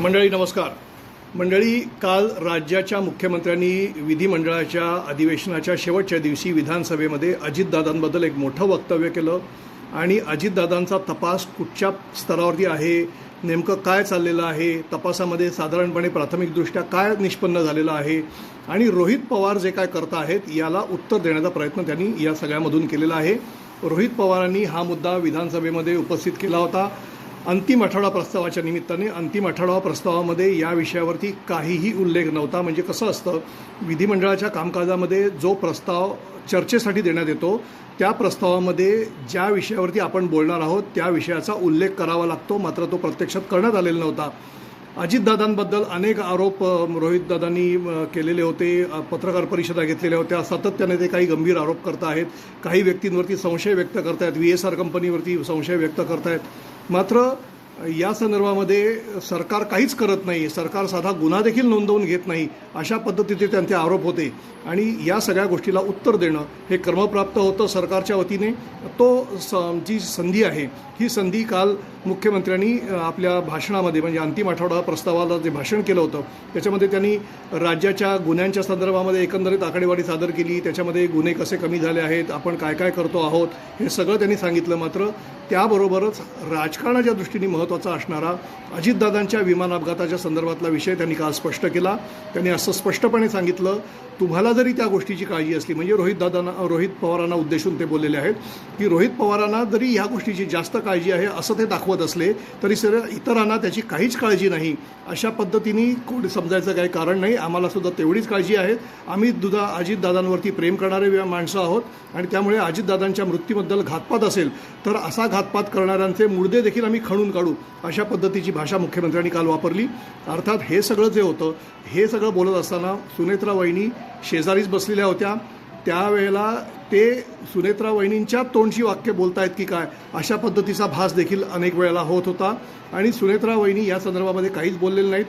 मंडळी नमस्कार. मंडळी, काल राज्याच्या मुख्यमंत्र्यांनी विधिमंडळाच्या अधिवेशनाच्या शेवटच्या दिवशी विधानसभेमध्ये अजितदादांबद्दल एक मोठं वक्तव्य केलं आणि अजितदादांचा तपास कुठच्या स्तरावरती आहे, नेमकं काय चाललेलं आहे, तपासामध्ये साधारणपणे प्राथमिकदृष्ट्या काय निष्पन्न झालेलं आहे आणि रोहित पवार जे काय करत आहेत याला उत्तर देण्याचा प्रयत्न त्यांनी या सगळ्यामधून केलेला आहे. रोहित पवारांनी हा मुद्दा विधानसभेमध्ये उपस्थित केला होता. अंतिम आठवडा प्रस्तावाच्या निमित्ताने अंतिम आठवडा प्रस्तावामध्ये या विषयावरती काहीही उल्लेख नव्हता. म्हणजे कसं असतं, विधिमंडळाच्या कामकाजामध्ये जो प्रस्ताव चर्चेसाठी देण्यात येतो त्या प्रस्तावामध्ये ज्या विषयावरती आपण बोलणार आहोत त्या विषयाचा उल्लेख करावा लागतो, मात्र तो प्रत्यक्षात करण्यात आलेला नव्हता. अजितदादांबद्दल अनेक आरोप रोहितदादांनी केलेले होते, पत्रकार परिषदा घेतलेल्या होत्या. सातत्याने ते काही गंभीर आरोप करत आहेत, काही व्यक्तींवरती संशय व्यक्त करत आहेत, VSR कंपनीवरती संशय व्यक्त करत आहेत. मात्र या संदर्भामध्ये सरकार काहीच करत नाही, सरकार साधा गुन्हा देखील नोंदवून घेत नाही, अशा पद्धतीचे त्यांचे आरोप होते. आणि या सगळ्या गोष्टीला उत्तर देणं हे क्रमप्राप्त होतं सरकारच्या वतीने. जी संधी आहे ही संधी काल मुख्यमंत्र्यांनी आपल्या भाषणामध्ये, म्हणजे अंतिम आठवडा प्रस्तावाला जे भाषण केलं होतं त्याच्यामध्ये त्यांनी राज्याच्या गुन्ह्यांच्या संदर्भामध्ये एकंदरीत आकडेवारी सादर केली. त्याच्यामध्ये गुन्हे कसे कमी झाले आहेत, आपण काय काय करतो आहोत, हे सगळं त्यांनी सांगितलं. मात्र त्याबरोबरच राजकारणाच्या दृष्टीने महत्त्वाचा असणारा अजितदादांच्या विमान अपघाताच्या संदर्भातला विषय त्यांनी काल स्पष्ट केला. त्यांनी असं स्पष्टपणे सांगितलं, तुम्हाला जरी त्या गोष्टीची काळजी असली, म्हणजे रोहित पवारांना उद्देशून ते बोललेले आहेत की रोहित पवारांना जरी ह्या गोष्टीची जास्त काळजी आहे असं ते दाखवत असले तरी इतरांना त्याची काहीच काळजी नाही, अशा पद्धतीने कोणी समजायचं काही कारण नाही. आम्हाला सुद्धा तेवढीच काळजी आहे. आम्ही अजितदादांवरती प्रेम करणारे माणसं आहोत आणि त्यामुळे अजितदादांच्या मृत्यूबद्दल घातपात असेल तर असा घातपात करणाऱ्यांचे मुर्दे देखील आम्ही खणून काढू, अशा पद्धतीची भाषा मुख्यमंत्र्यांनी काल वापरली. अर्थात हे सगळं जे होतं हे सगळं बोलत असताना सुनेत्रा वहिनी शेजारीच बसलेल्या होत्या. त्यावेळेला ते सुनेत्रा वहिनींच्या तोंडशी वाक्य बोलतायत की काय, अशा पद्धतीचा भास देखील अनेक वेळेला होत होता. आणि सुनेत्रा वहिनी या संदर्भामध्ये काहीच बोललेलं नाहीत.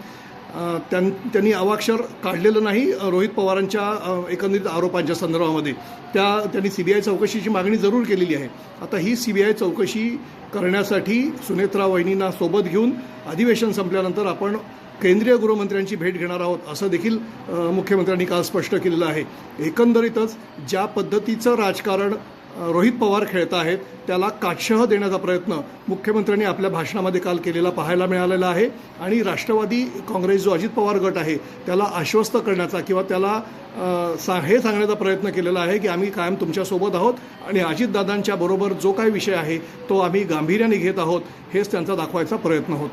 त्यांनी अवाक्षर काढलेलं नाही रोहित पवारांच्या एकंदरीत आरोपांच्या संदर्भामध्ये. त्यांनी CBI चौकशीची मागणी जरूर केलेली आहे. आता ही CBI चौकशी करण्यासाठी सुनेत्रा वहिनींना सोबत घेऊन अधिवेशन संपल्यानंतर आपण केंद्रीय गृहमंत्र्यांची भेट घेणार आहोत, असं देखील मुख्यमंत्र्यांनी काल स्पष्ट केलेलं आहे. एकंदरीतच ज्या पद्धतीचं राजकारण रोहित पवार खेळत आहेत त्याला काटशह देण्याचा प्रयत्न मुख्यमंत्र्यांनी आपल्या भाषणामध्ये काल केलेला पाहायला मिळालेला आहे. आणि राष्ट्रवादी काँग्रेस जो अजित पवार गट आहे त्याला आश्वस्त करण्याचा किंवा त्याला हे सांगण्याचा प्रयत्न केलेला आहे की आम्ही कायम तुमच्यासोबत आहोत आणि अजितदादांच्या बरोबर जो काही विषय आहे तो आम्ही गांभीर्याने घेत आहोत, हेच त्यांचा दाखवायचा प्रयत्न होता.